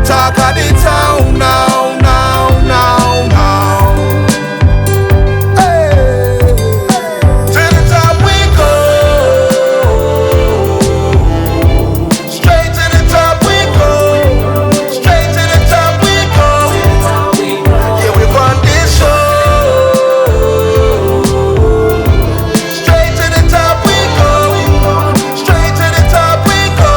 talk of the town now, now, now, now. Hey, to the top we go. Straight to the top we go. Straight to the top we go. Yeah, we run this show. Straight to the top we go. Straight to the top we go.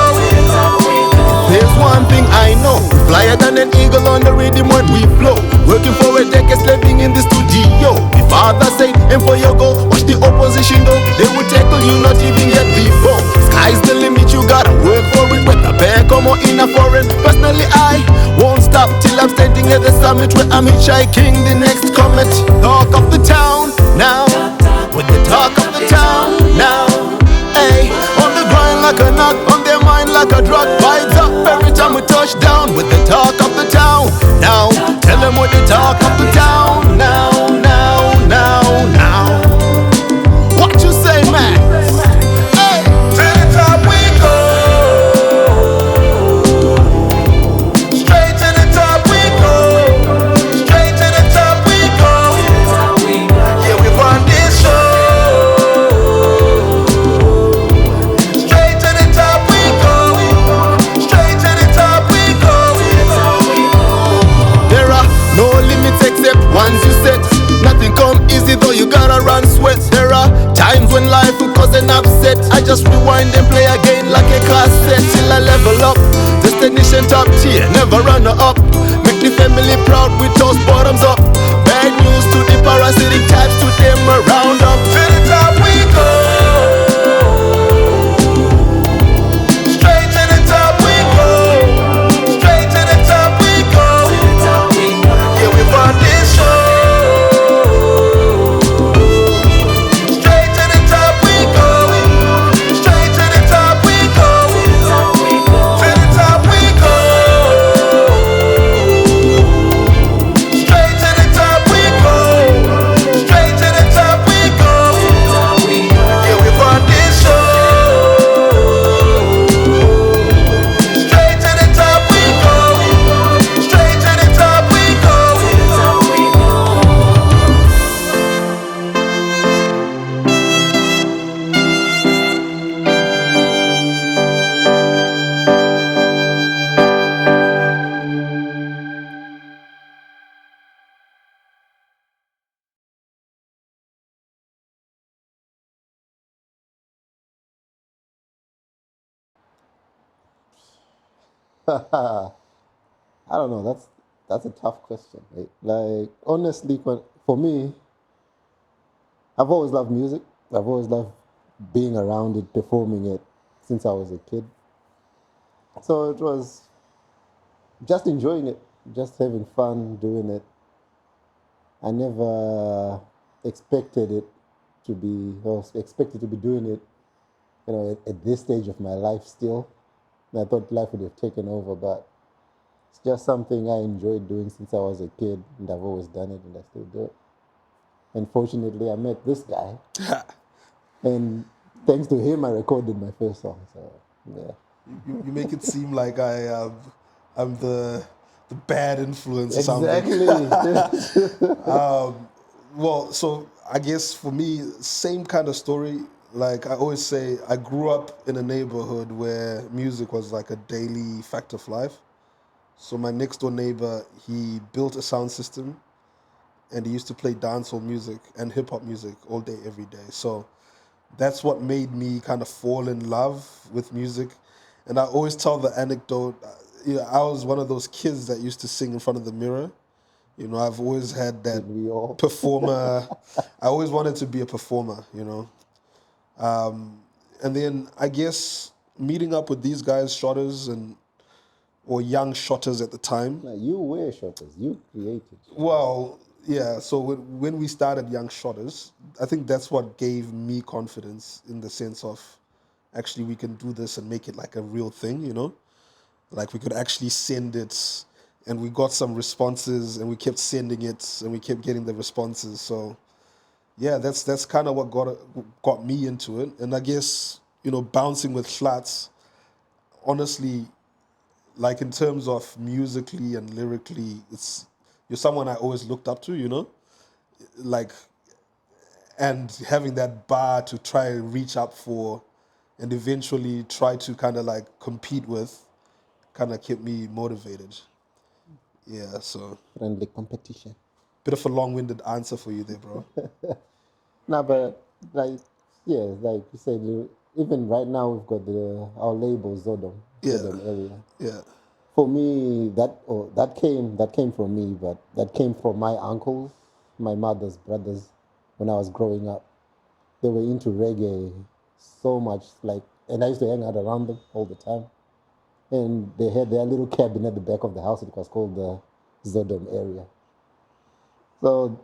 There's one thing I know, flyer than an eagle on the rhythm when we flow. Working for a decade, living in the studio. The father said, aim for your goal, watch the opposition go. They will tackle you, not even get before. Sky's the limit, you gotta work for it. Whether back or more in a foreign. Personally, I won't stop till I'm standing at the summit where I'm hitchhiking the next comet. Talk of the town now, with the talk of the town now. Hey, on the grind like a nut, on their mind like a drug. Vibes up every time we touch down with the talk of the town now. Tell them with the talk of the town now, now, now, now. What you say, man? Hey, to the top we go. Straight to the top we go. Straight to the top we go. Yeah, we run this show. Straight to the top we go. Straight to the top we go. There are no limits except ones you set. Nothing come easy though, you gotta run sweat. There are times when life will cause an upset. I just rewind and play again like a cassette till I level up. Destination top tier, never runner up. Make the family proud with toast bottoms up. Bad news to the parasitic types, to them a round up. To the top we go. Straight to the top we go. Straight to the top we go. Yeah, we run this show. Straight to the top we go. Straight to the top we go. To the top we go. Straight to the top we go. Straight to the top we go. Yeah, we run this show. Straight to the top we go. Straight to the top we go. I don't know. That's a tough question. Right? Like honestly, for me, I've always loved music. I've always loved being around it, performing it since I was a kid. So it was just enjoying it, just having fun doing it. I never expected it to be, or expected to be doing it, at this stage of my life still. And I thought life would have taken over, but it's just something I enjoyed doing since I was a kid, and I've always done it, and I still do it. And fortunately, I met this guy, and thanks to him, I recorded my first song. So yeah, You make it seem like I'm the bad influence or something. exactly. Well, so I guess for me, same kind of story. Like I always say, I grew up in a neighborhood where music was like a daily fact of life. So my next door neighbor, he built a sound system and he used to play dancehall music and hip hop music all day, every day. So that's what made me kind of fall in love with music. And I always tell the anecdote, I was one of those kids that used to sing in front of the mirror. I've always had that Didn't we all? performer. I always wanted to be a performer, And then I guess meeting up with these guys, shotters or young shotters at the time. Now, you were shotters. You created. Well, yeah. So when we started Young Shotters, I think that's what gave me confidence in the sense of actually we can do this and make it like a real thing, Like we could actually send it, and we got some responses, and we kept sending it, and we kept getting the responses. So yeah, that's kind of what got me into it. And I guess bouncing with flats, honestly, like in terms of musically and lyrically, you're someone I always looked up to, you know, like, and having that bar to try and reach up for, and eventually try to kind of like compete with, kind of kept me motivated. Yeah, so Friendly competition. bit of a long-winded answer for you there, bro. No, but like, yeah, like you said, even right now we've got our label Zodom, Yeah, Zodom area. yeah. For me, that came from me, but that came from my uncles, my mother's brothers, when I was growing up. They were into reggae so much, like, and I used to hang out around them all the time. And they had their little cabin at the back of the house. It was called the Zodom area. So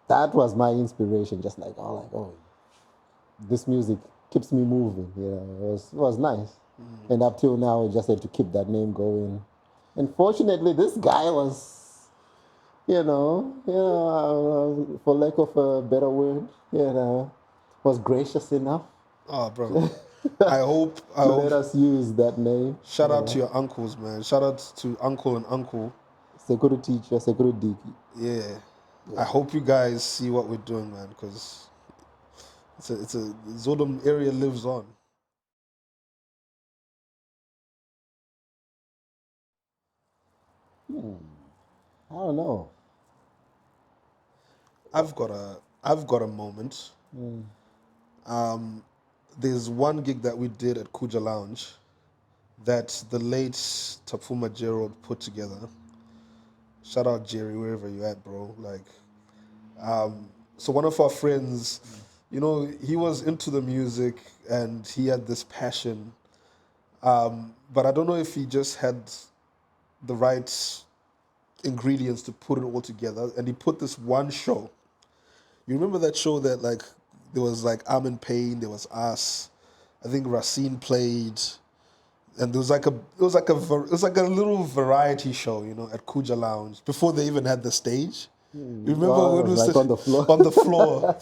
that was my inspiration. Just like, this music keeps me moving. It was nice. And up till now, I just had to keep that name going. And fortunately, this guy was, for lack of a better word, was gracious enough Oh, bro. I to let hope. us use that name. Shout out to your uncles, man. Shout out to uncle and uncle. Security teacher, security. Yeah. I hope you guys see what we're doing, man, because it's a Zodom area lives on. I don't know. I've got a moment. There's one gig that we did at Kuja Lounge that the late Tapuma Gerald put together. Shout out Jerry, wherever you at, bro. Like, so one of our friends, he was into the music and he had this passion. But I don't know if he just had the right ingredients to put it all together. And he put this one show. You remember that show that like there was like Armin Payne, there was us. I think Racine played, and there was like a little variety show, at Kuja Lounge before they even had the stage. You remember Oh, when it we was like was on the floor. on the floor?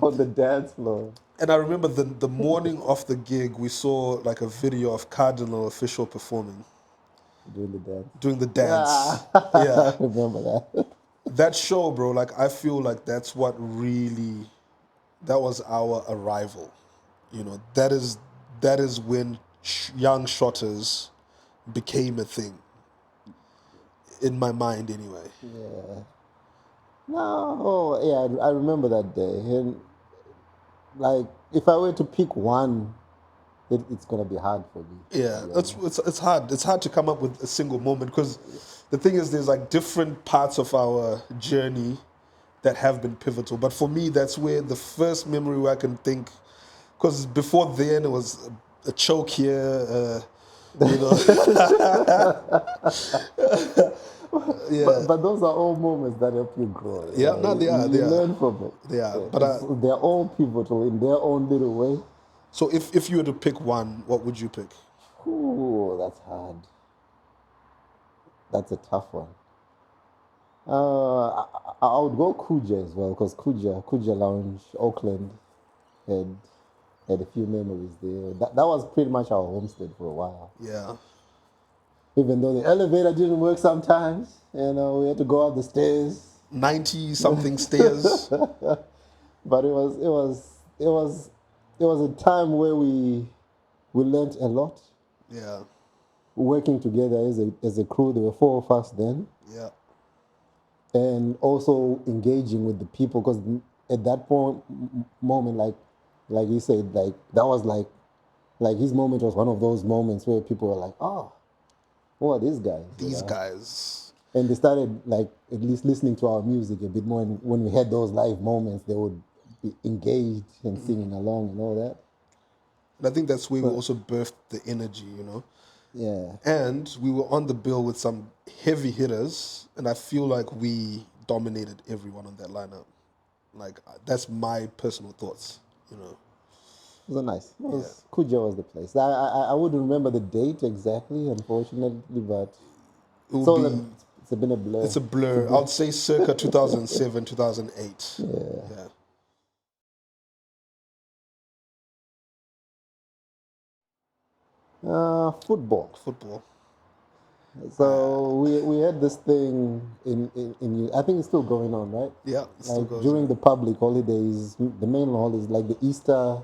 On the dance floor. And I remember the morning of the gig, we saw like a video of Cardinal Official performing, Doing the dance. doing the Yeah, dance. I Yeah, remember that. that show, bro. Like I feel like that was our arrival. That is when young shotters became a thing in my mind, anyway. Yeah. No, oh yeah, I remember that day. And like, if I were to pick one, it's gonna be hard for me, to Yeah, be it's, honest. it's it's hard. It's hard to come up with a single moment because the thing is, there's like different parts of our journey that have been pivotal. But for me, that's where the first memory where I can think, because before then it was a choke here, you know. Yeah, But those are all moments that help you grow. yeah, no, they are, they You are, learn from it. they are. But They're all pivotal in their own little way. so if you were to pick one, what would you pick? Ooh, that's hard. That's a tough one. I would go Kuja as well because Kuja Lounge, Auckland, had had a few memories there. That was pretty much our homestead for a while. Yeah, Even though the elevator didn't work sometimes, we had to go up the stairs. 90 something stairs. But it was a time where we learned a lot, Yeah, working together as a crew. There were four of us then, yeah, and also engaging with the people because at that moment, like you said, like that was like his moment was one of those moments where people were like, oh, who are these guys, these guys. and they started like at least listening to our music a bit more. And when we had those live moments, they would be engaged and singing along and all that. And I think that's where we So also birthed the energy, yeah, And we were on the bill with some heavy hitters, and I feel like we dominated everyone on that lineup. Like that's my personal thoughts. it was nice. Yeah, Kuja was the place. I wouldn't remember the date exactly, unfortunately, but it it's would all be. it's been a blur. It's a It's a blur. blur. I'd say circa 2007, 2008. Yeah. Yeah. Football. Football. So we had this thing in I think it's still going on, right? Yeah, it still Like goes. during the public holidays, the main holidays like the Easter,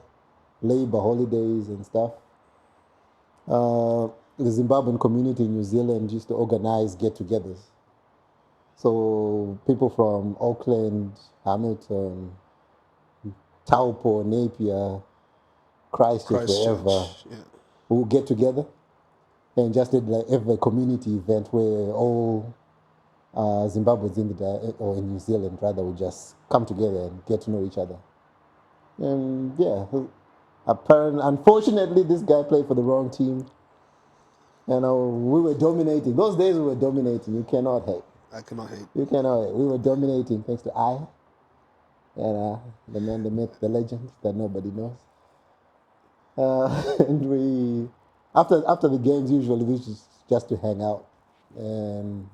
Labor holidays and stuff. The Zimbabwean community in New Zealand used to organize get-togethers. So people from Auckland, Hamilton, Taupo, Napier, Christchurch, wherever, Christchurch. Yeah. who get together and just did like have a community event where all Zimbabweans in or in New Zealand rather would just come together and get to know each other. And yeah, unfortunately, this guy played for the wrong team. You know, we were dominating. Those days we were dominating. You cannot hate. I cannot hate. You cannot hate. We were dominating thanks to and the man, the myth, the legend that nobody knows. And we, after the games, usually we just to hang out and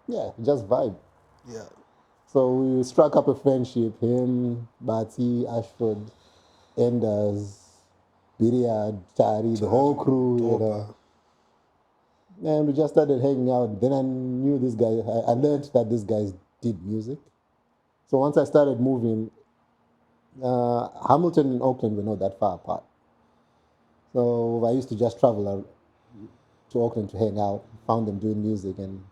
yeah, just vibe. Yeah. So we struck up a friendship. Him, Bati, Ashford, Enders, Biriad, Tari, the whole crew, you know. And we just started hanging out. Then I knew this guy. I learned that these guys did music. So once I started moving, Hamilton and Auckland were not that far apart. So I used to just travel to Auckland to hang out. Found them doing music and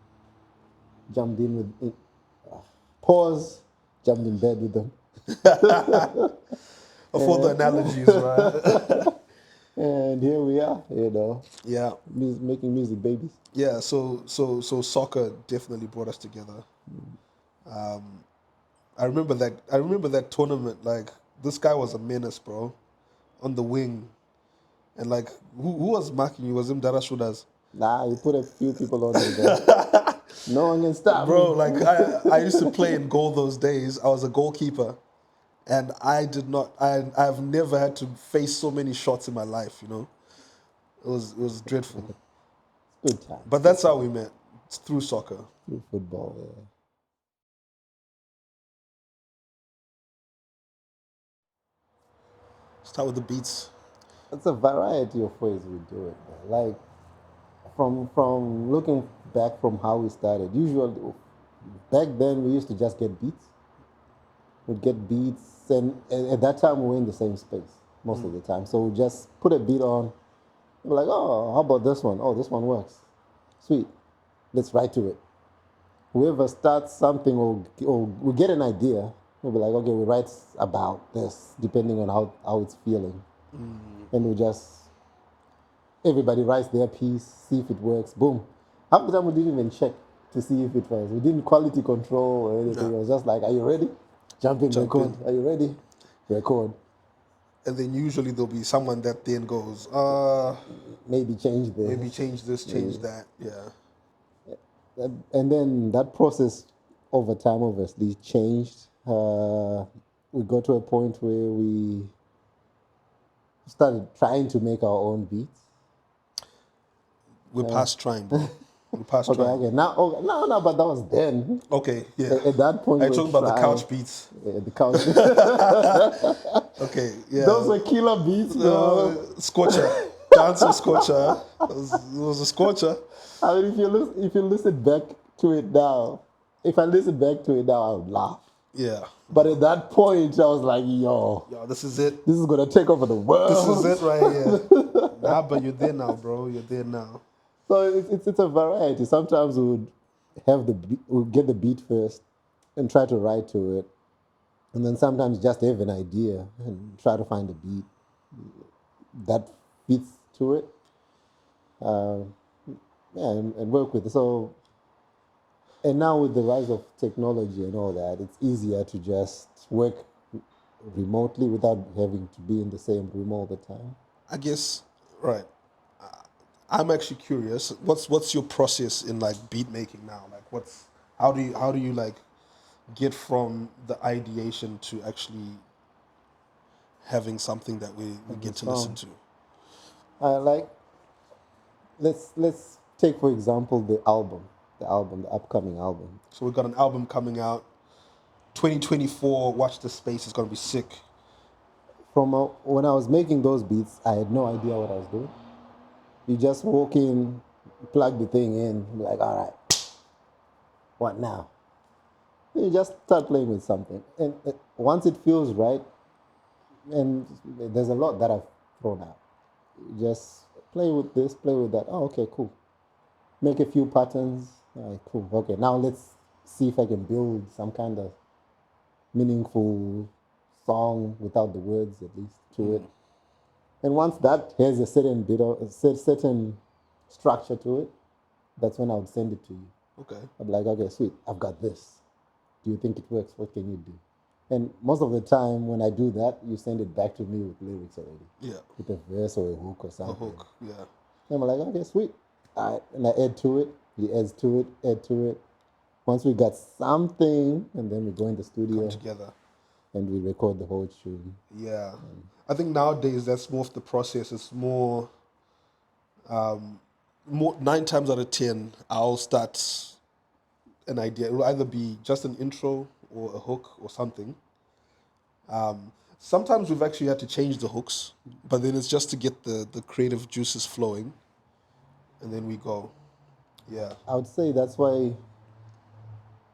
jumped in with pause, jumped in bed with them. For the analogies, right? And here we are, you know. Yeah. Making music babies. Yeah, so soccer definitely brought us together. I remember that tournament. Like this guy was a menace, bro, on the wing, and like who was marking you? Was him Dara SHOTTAZ? Nah, you put a few people on me there. No one can stop Bro, me. like I used to play in goal those days. I was a goalkeeper, and I did not. I've never had to face so many shots in my life. You know, it was dreadful. Good time. But that's how we met, through soccer. Through football, yeah. Start with the beats. It's a variety of ways we do it. Like from looking back from how we started. Usually, back then we used to just get beats. We'd get beats, and at that time we were in the same space most of the time. So we just put a beat on. We're like, oh, how about this one? Oh, this one works. Sweet. Let's write to it. Whoever starts something or we get an idea, we'll be like, okay, we write about this, depending on how it's feeling. And we just, everybody writes their piece, see if it works, boom. Half the time we didn't even check to see if it was. We didn't quality control or anything. It was just like, are you ready? Jump in, record. Are you ready? Record. And then usually there'll be someone that then goes, Maybe change this. maybe change this, change that. Yeah. And then that process over time obviously changed. We got to a point where we started trying to make our own beats. We're past trying, bro. We're past Okay, trying. okay. Now, no, but that was then. Okay, yeah. At that point, Are you we talking about the tried- couch beats? Yeah, the couch. Okay, yeah. Those were killer beats, bro. Scorcher. Dancing scorcher. It was a scorcher. I mean, if you listen back to it now, if I listen back to it now, I would laugh. Yeah. But at that point, I was like, yo, This is it. this is gonna take over the world. This is it right here. Nah, but you're there now, bro. You're there now. So it's a variety. Sometimes we would we'll get the beat first and try to write to it, and then sometimes just have an idea and try to find a beat that fits to it. And work with it. So, and now with the rise of technology and all that, it's easier to just work remotely without having to be in the same room all the time. I guess, right. I'm actually curious. What's your process in like beat making now? Like, how do you like get from the ideation to actually having something that we get to listen to? Like, let's take for example the upcoming album. So we've got an album coming out, 2024. Watch the space. It's gonna be sick. When I was making those beats, I had no idea what I was doing. You just walk in, plug the thing in, be like, all right, what now? You just start playing with something. And once it feels right, and there's a lot that I've thrown out. Just play with this, play with that. Oh, okay, cool. Make a few patterns. All right, cool. Okay, now let's see if I can build some kind of meaningful song without the words, at least, to it. And once that has a certain bit of a certain structure to it, that's when I would send it to you. Okay. I'm like, okay, sweet, I've got this. Do you think it works? What can you do? And most of the time, when I do that, you send it back to me with lyrics already. Yeah. With a verse or a hook or A something. hook. Yeah. And I'm like, okay, sweet. All right. And I add to it. He adds to it, add to it. Once we got something, and then we go in the studio Come together. and we record the whole tune. Yeah. I think nowadays that's more of the process. It's more 9 times out of 10, I'll start an idea. It'll either be just an intro or a hook or something. Sometimes we've actually had to change the hooks, but then it's just to get the creative juices flowing, and then we go. Yeah. I would say that's why,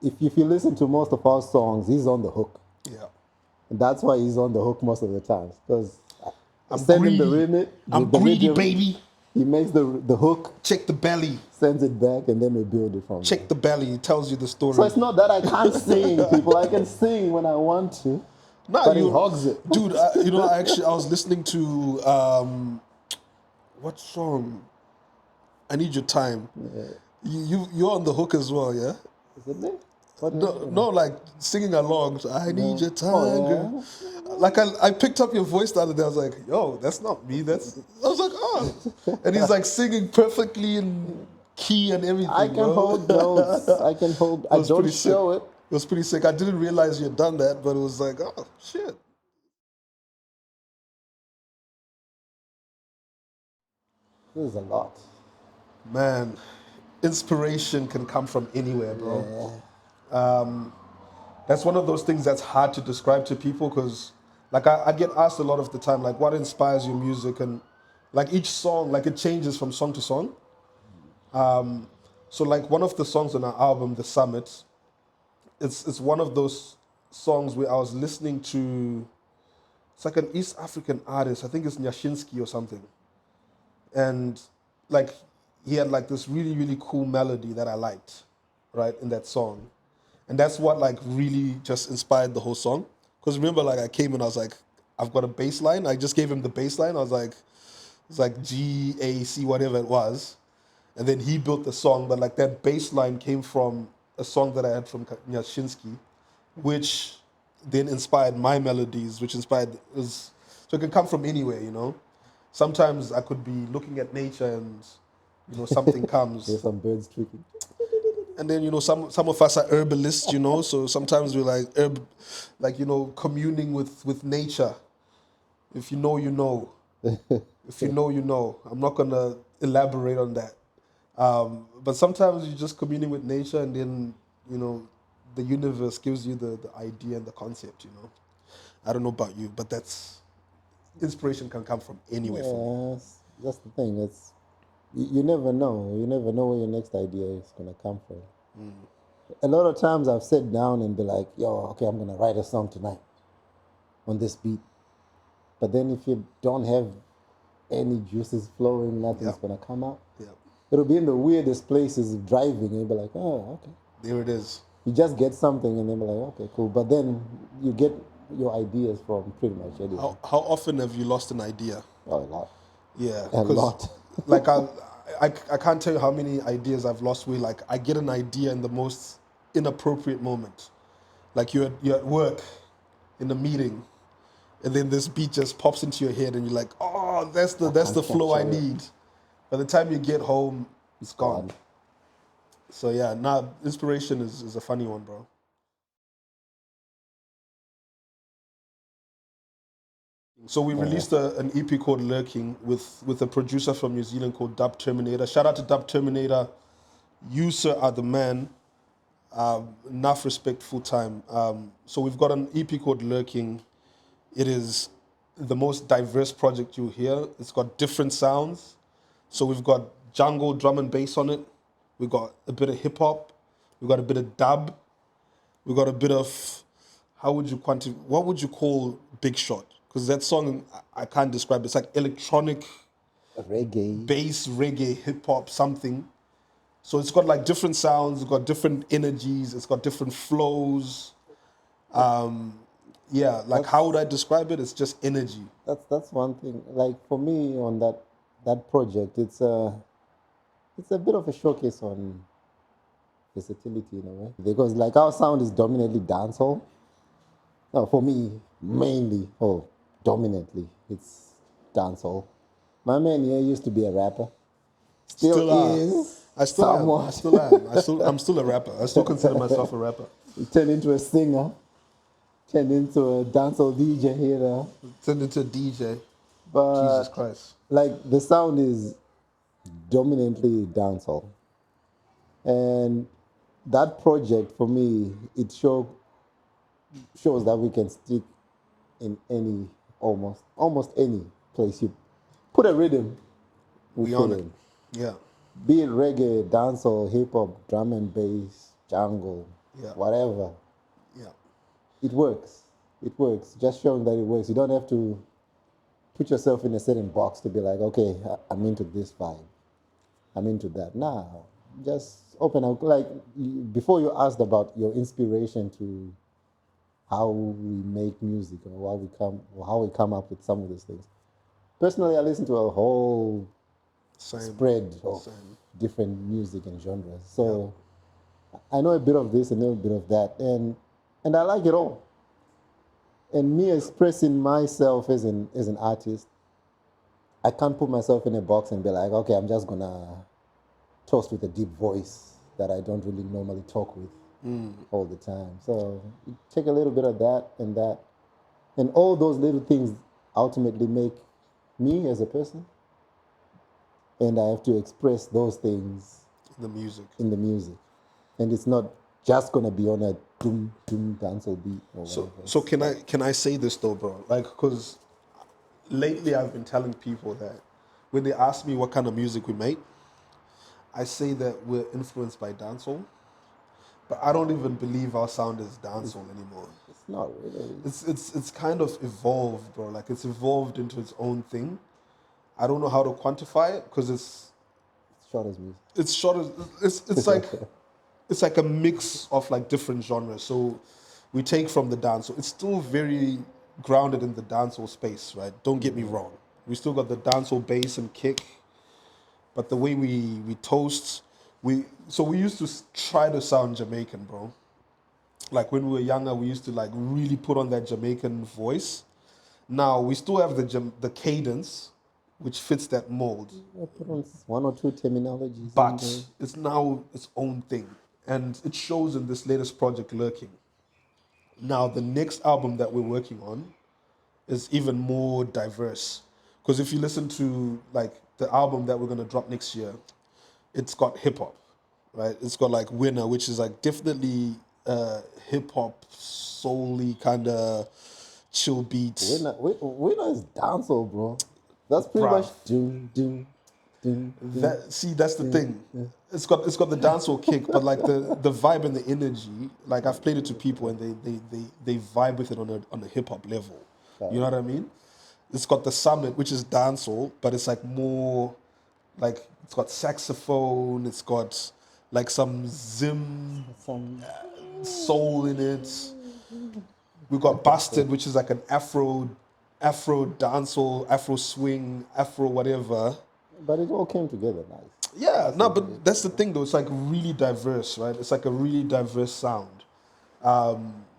if you listen to most of our songs, he's on the hook. Yeah. And that's why he's on the hook most of the times. Because I'm send him the greedy. remit. I'm the greedy, medium, baby. He makes the hook, Check the belly. sends it back, and then we build it from Check the belly. It tells you the story. So it's not that I can't sing, people. I can sing when I want to. Nah, but he hogs it. Dude, I was listening to, what song? I Need Your Time. Yeah. You're on the hook as well, yeah? Is it there? What No, like singing along. So, I need your time, Oh, girl. Like I picked up your voice the other day. I was like, yo, that's not me. I was like, oh. And he's like singing perfectly in key and everything. I can bro. hold notes. I don't show it. It was pretty sick. I didn't realize you had done that, but it was like, oh, shit. This is a lot. Man, inspiration can come from anywhere, bro. That's one of those things that's hard to describe to people because, like, I get asked a lot of the time, like, what inspires your music? And, like, each song, like, it changes from song to song. So, like, one of the songs on our album, The Summit, it's one of those songs where I was listening to, it's like an East African artist, I think it's Nyashinsky or something. And, like, he had, like, this really, really cool melody that I liked, right, in that song. And that's what like really just inspired the whole song. Because remember, like I came and I was like, I've got a bass line. I just gave him the bass line. I was like, it's like G, A, C, whatever it was. And then he built the song. But like that bass line came from a song that I had from Nyashinsky, which then inspired my melodies, which inspired so it can come from anywhere, you know. Sometimes I could be looking at nature and, you know, something comes. There's some birds tweaking. And then, you know, some of us are herbalists, you know, so sometimes we're like, you know, communing with nature. If you know, you know. If you know, you know. I'm not going to elaborate on that. But sometimes you're just communing with nature and then, you know, the universe gives you the idea and the concept, you know. I don't know about you, but inspiration can come from anywhere for me. Yes, that's the thing. It's you never know. You never know where your next idea is gonna come from. A lot of times I've sat down and be like, "Yo, okay, I'm gonna write a song tonight on this beat." But then if you don't have any juices flowing, nothing's gonna come out. Yeah. It'll be in the weirdest places driving, and you'll be like, "Oh, okay." There it is. You just get something, and then be like, "Okay, cool." But then you get your ideas from pretty much anywhere. How often have you lost an idea? Oh, a lot. Yeah, A lot. Like I can't tell you how many ideas I've lost where like I get an idea in the most inappropriate moment. Like you're at work in a meeting, and then this beat just pops into your head, and you're like, oh, that's the flow I need. By the time you get home, it's gone. So yeah, inspiration is a funny one, bro. So we released an EP called Lurking with a producer from New Zealand called Dub Terminator. Shout out to Dub Terminator. You, sir, are the man. Enough respect, full time. So we've got an EP called Lurking. It is the most diverse project you'll hear. It's got different sounds. So we've got jungle drum and bass on it. We got a bit of hip hop. We got a bit of dub. We got a bit of, what would you call Big Shot? Because that song, I can't describe it. It's like electronic, Reggae. bass, reggae, hip hop, something. So it's got like different sounds, it's got different energies, it's got different flows. Yeah, like how would I describe it? It's just energy. That's one thing. Like for me on that project, it's a bit of a showcase on versatility in a way, because like our sound is dominantly dancehall. No, for me, mainly, dominantly, it's dancehall. My man here used to be a rapper. Still Are. is. I still somewhat. am. I still am. I'm still a rapper. I still consider myself a rapper. He turned into a singer, turned into a dancehall DJ here. Turned into a DJ. But Jesus Christ. like the sound is dominantly dancehall. And that project for me, it shows that we can stick in any almost any place you put a rhythm, We fit on it. in. Yeah. Be it reggae, dancehall, hip hop, drum and bass, jungle, Yeah. whatever. Yeah. It works. It works. Just showing that it works. You don't have to put yourself in a certain box to be like, okay, I'm into this vibe. I'm into that. Nah, just open up. Like before you asked about your inspiration to how we make music or how we come up with some of these things. Personally, I listen to a whole Same. spread of Same. different music and genres. So I know a bit of this and a bit of that, and I like it all. And me expressing myself as an artist, I can't put myself in a box and be like, okay, I'm just gonna toast with a deep voice that I don't really normally talk with all the time. So you take a little bit of that, and all those little things ultimately make me as a person, and I have to express those things The music. in the music, and it's not just gonna be on a doom doom dancehall beat or whatever. So can I say this though, bro? Like, because lately I've been telling people that when they ask me what kind of music we make, I say that we're influenced by dancehall, but I don't even believe our sound is dancehall anymore. It's not really. It's kind of evolved, bro. Like it's evolved into its own thing. I don't know how to quantify it because It's short as music. it's short as it's like a mix of like different genres. So we take from the dance. So it's still very grounded in the dancehall space, right? Don't get me wrong. We still got the dancehall bass and kick, but the way we toast, we used to try to sound Jamaican, bro. Like when we were younger, we used to like really put on that Jamaican voice. Now we still have the cadence, which fits that mold, I put on one or two terminologies. but it's now its own thing, and it shows in this latest project, Lurking. Now the next album that we're working on is even more diverse, because if you listen to like the album that we're gonna drop next year, it's got hip hop, right? It's got like Winner, which is like definitely hip hop, soul-y kind of chill beats. Winner is dancehall, bro. That's pretty Bruh. much doom doom doom. That's the thing. It's got the dancehall kick, but like the vibe and the energy. Like I've played it to people and they vibe with it on a hip hop level. You know what I mean? It's got the Summit, which is dancehall, but it's like more like it's got saxophone. It's got like some zim Some soul in it. We've got Busted, which is like an Afro dancehall, Afro swing, Afro whatever. But it all came together nice. Yeah, no, but that's the thing though. It's like really diverse, right? It's like a really diverse sound.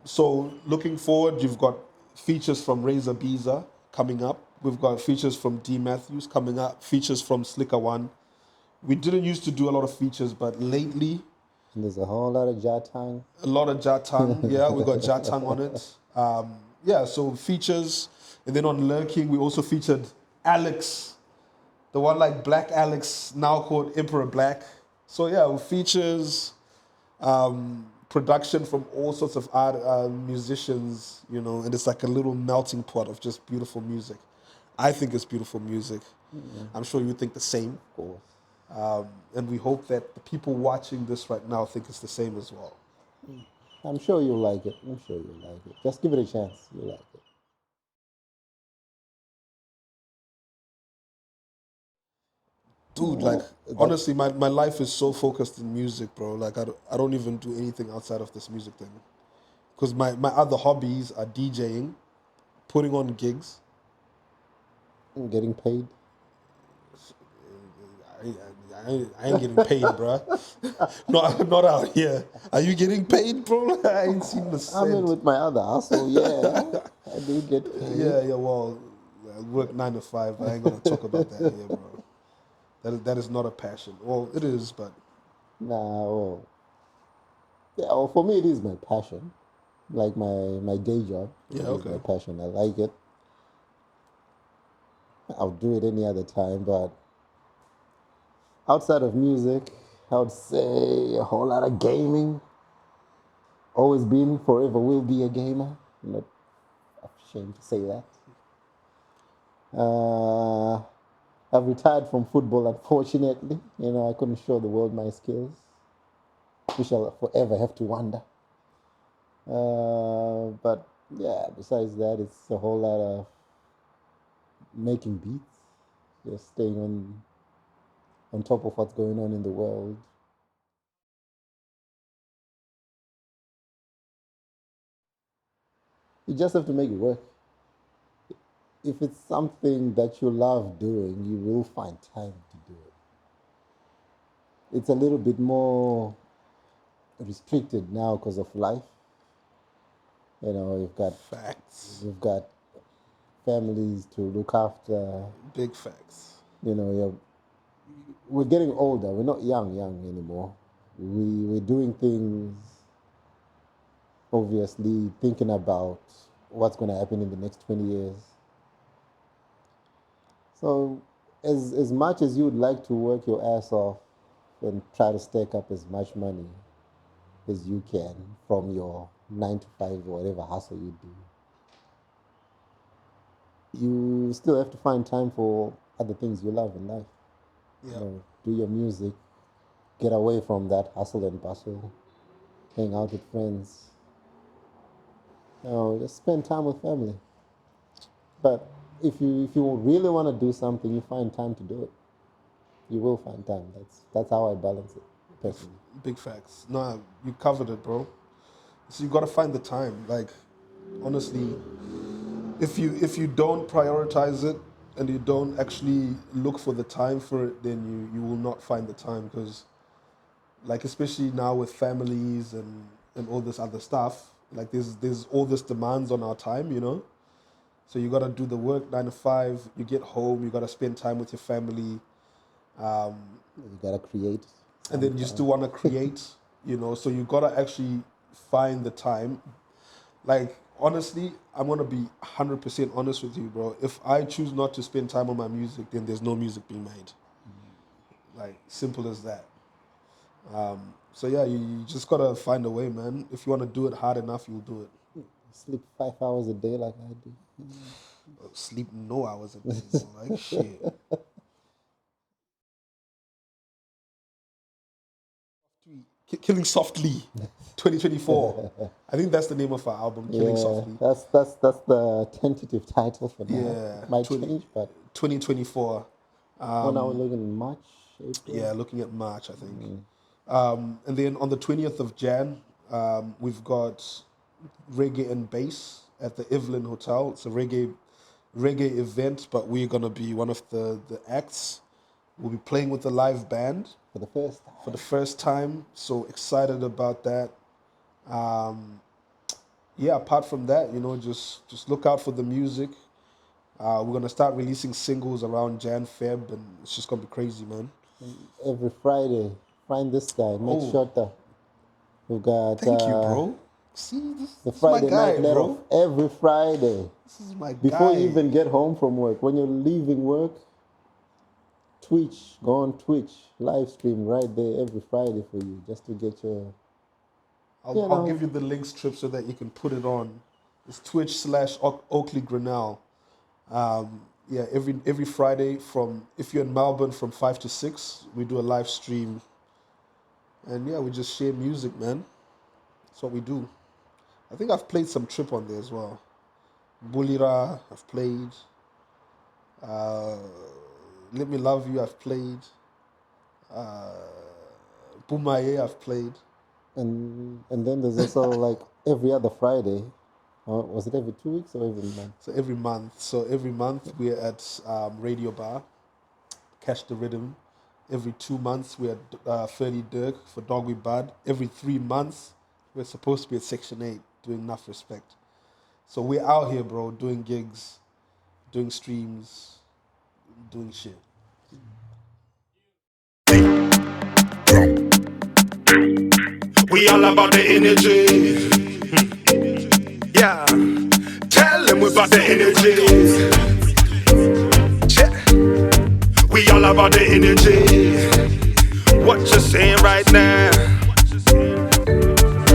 So looking forward, you've got features from Razor Biza coming up. We've got features from D Matthews coming up. Features from Slicker One. We didn't used to do a lot of features, but lately And there's a whole lot of Jatang. a lot of Jatang. Yeah, we got Jatang on it. Yeah, so features. And then on Lurking, we also featured Alex, the one like Black Alex, now called Emperor Black. So yeah, features, production from all sorts of art, musicians, you know, and it's like a little melting pot of just beautiful music. I think it's beautiful music. I'm sure you think the same. Of course. And we hope that the people watching this right now think it's the same as well. I'm sure you'll like it. I'm sure you'll like it. Just give it a chance. You'll like it. Dude, like, That, honestly, my life is so focused in music, bro. Like, I don't even do anything outside of this music thing. Because my other hobbies are DJing, putting on gigs. getting paid. I ain't getting paid, bro. Not out here. Are you getting paid, bro? I ain't seen the I mean, cent. with my other hustle, yeah, I do get paid. Yeah. Well, I work 9 to 5. I ain't gonna talk about that here, bro. That is not a passion. Well, it is, but Nah, well, yeah, well, for me, it is my passion. Like my day job, yeah, it is my okay. passion. I like it. I'll do it any other time, but outside of music, I would say a whole lot of gaming. Always been, forever will be a gamer. I'm not ashamed to say that. Uh, I've retired from football, unfortunately. You know, I couldn't show the world my skills. We shall forever have to wonder. But yeah, besides that, it's a whole lot of making beats, just staying on top of what's going on in the world. You just have to make it work. If it's something that you love doing, you will find time to do it. It's a little bit more restricted now because of life. You know, Facts. you've got families to look after. Big facts. You know, we're getting older. We're not young anymore. We're doing things, obviously thinking about what's going to happen in the next 20 years. So, as much as you would like to work your ass off and try to stack up as much money as you can from your 9 to 5 or whatever hustle you do, you still have to find time for other things you love in life. Yeah. You know, do your music, get away from that hustle and bustle, hang out with friends, you know, just spend time with family. But if you really want to do something, you find time to do it. You will find time. That's how I balance it personally. Big facts. No, you covered it, bro. So you gotta find the time. Like, honestly, if you don't prioritize it and you don't actually look for the time for it, then you will not find the time because, like, especially now with families and all this other stuff, like there's all this demands on our time, you know. So you gotta do the work 9 to 5. You get home, you gotta spend time with your family, You gotta create and then you sometime. still wanna create, you know. So you gotta actually find the time. Like, honestly, I'm gonna be 100% honest with you, bro. If I choose not to spend time on my music, then there's no music being made. Like, simple as that. So yeah, you just gotta find a way, man. If you wanna do it hard enough, you'll do it. Sleep 5 hours a day like I do. Sleep no hours a day, bro. Like, shit. Killing Softly, 2024. I think that's the name of our album, Killing Yeah, Softly. that's the tentative title for now. Yeah, Might 20, change, but 2024. when are we looking in March, April? Yeah, looking at March, I think. And then on the 20th of Jan, we've got Reggae and Bass at the Evelyn Hotel. It's a reggae event, but we're gonna be one of the acts. We'll be playing with the live band For the first time. for the first time. So excited about that. Yeah, apart from that, you know, just look out for the music. We're gonna start releasing singles around Jan Feb, and it's just gonna be crazy, man. Every Friday, find this guy, make Oh, SHOTTAZ. We've got thank you, bro. See, the this is my Friday night guy, let off bro. every Friday. This is my Before you guy. even get home from work, when you're leaving work, Twitch, go on Twitch, live stream right there every Friday for you, just to get your, you I'll know, give you the links, Trip, so that you can put it on. It's Twitch / Oakley Grinnell. yeah, every Friday from, if you're in Melbourne, from 5 to 6, we do a live stream. And yeah, we just share music, man. That's what we do. I think I've played some Trip on there as well. Bulira, I've played. Uh, Let Me Love You, I've played. Bumaye, I've played. And then there's also like every other Friday. Was it every 2 weeks or every month? So every month we're at Radio Bar, Catch the Rhythm. Every 2 months we're at Fairly Dirk for Dog We Bad. Every 3 months we're supposed to be at Section 8 doing Enough Respect. So we're out here, bro, doing gigs, doing streams, doing shit. We all about the energy. Yeah. Tell them we about the energy. Yeah. We all about the energy. What you saying right now?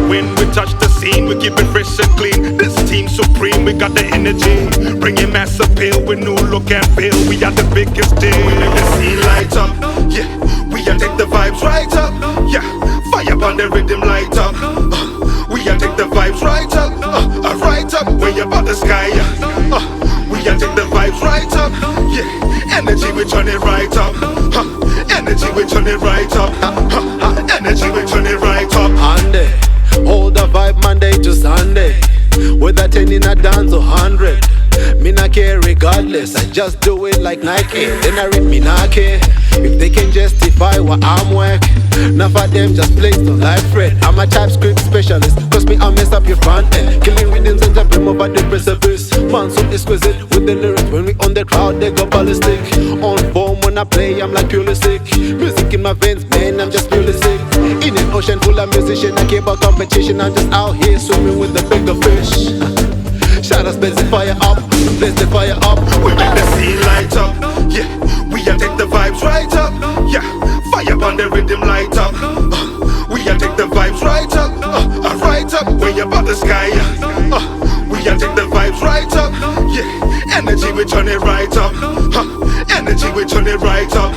When we touch the scene, we keep it fresh and clean. This team supreme, we got the energy. Bringing mass appeal with new look and feel. We are the biggest deal. We make the scene light up. Yeah, we are take the vibes right up. Yeah, fire on the rhythm light up. We are take the vibes right up. Right up, way above the sky. We are take the vibes right up. Yeah, energy we turn it right up. Energy we turn it right up. Energy we turn it right up. Monday, hold the vibe Monday to Sunday. Whether 10 in a dance or 100, me not care regardless. I just do it like Nike. Then I rip me not care if they can justify what I'm work. Now for them just place the life threat. I'm a TypeScript specialist, cause me I mess up your front end. Killing rhythms and jumping over the precipice. Man so exquisite with the lyrics. When we on the crowd they go ballistic. On form when I play I'm like purely sick. Music in my veins, man, I'm just purely sick. In an ocean full of musicians, I care about competition. I'm just out here swimming with the bigger fish. SHOTTAZ blaze the fire up, blaze the fire up. We make the scene light up. Yeah, we are take the vibes right up. Yeah, fire on the rhythm light up. We are take the vibes right up. Right up, way above the sky. We are take the vibes right up. Yeah, energy we turn it right up. Energy we turn it right up.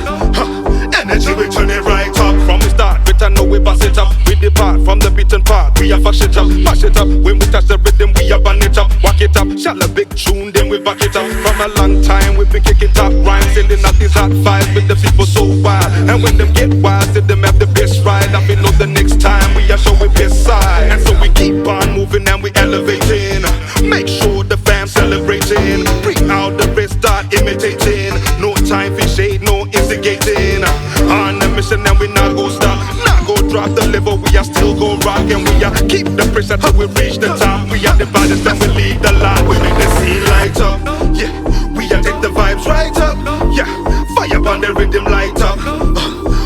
Energy we turn it right up. From the start, better know we pass it up. We depart from the beaten path. We are fuck it up, mash it up. When we touch the rhythm, we are burn it up. Walk it up, shall a big tune, then we back it up. From a long time, we've been kicking top rhymes, sending out these hot files with the people so wild. And when them get wild, say them have the best ride. I know the next time we are showing best side. And so we keep on moving and we elevating. Make sure the fam celebrating. Bring out the best, start imitating. No time for shade, no instigating. On a mission and we not go stop. Not go drop the level, we are still go rock. And we are keep the pressure till we reach the top. We are the baddest and we lead the line. We make the scene light up. Yeah, we are take the vibes right up. Yeah, fire on the rhythm light up.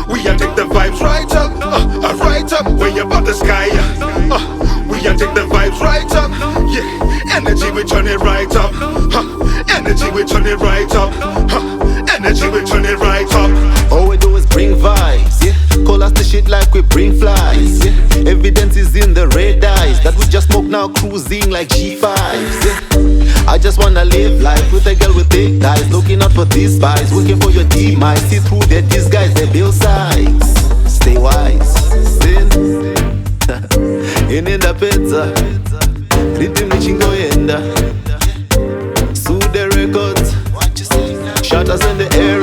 We are take the vibes right up. Right up, way above the sky. We are take the vibes right up. Yeah, energy we turn it right up. Energy we turn it right up. Energy we turn it right up. All we do is bring vibes, yeah. Call us the shit like we bring flies, yeah. Evidence is in the red eyes that we just smoke now, cruising like G5s, yeah. I just wanna live life with a girl with big thighs, looking out for these spies, waiting for your demise. See through their disguise, they build sides. Stay wise, sin. In the pizza, rhythm chingoyenda. Sue the records, SHOTTAZ in the air.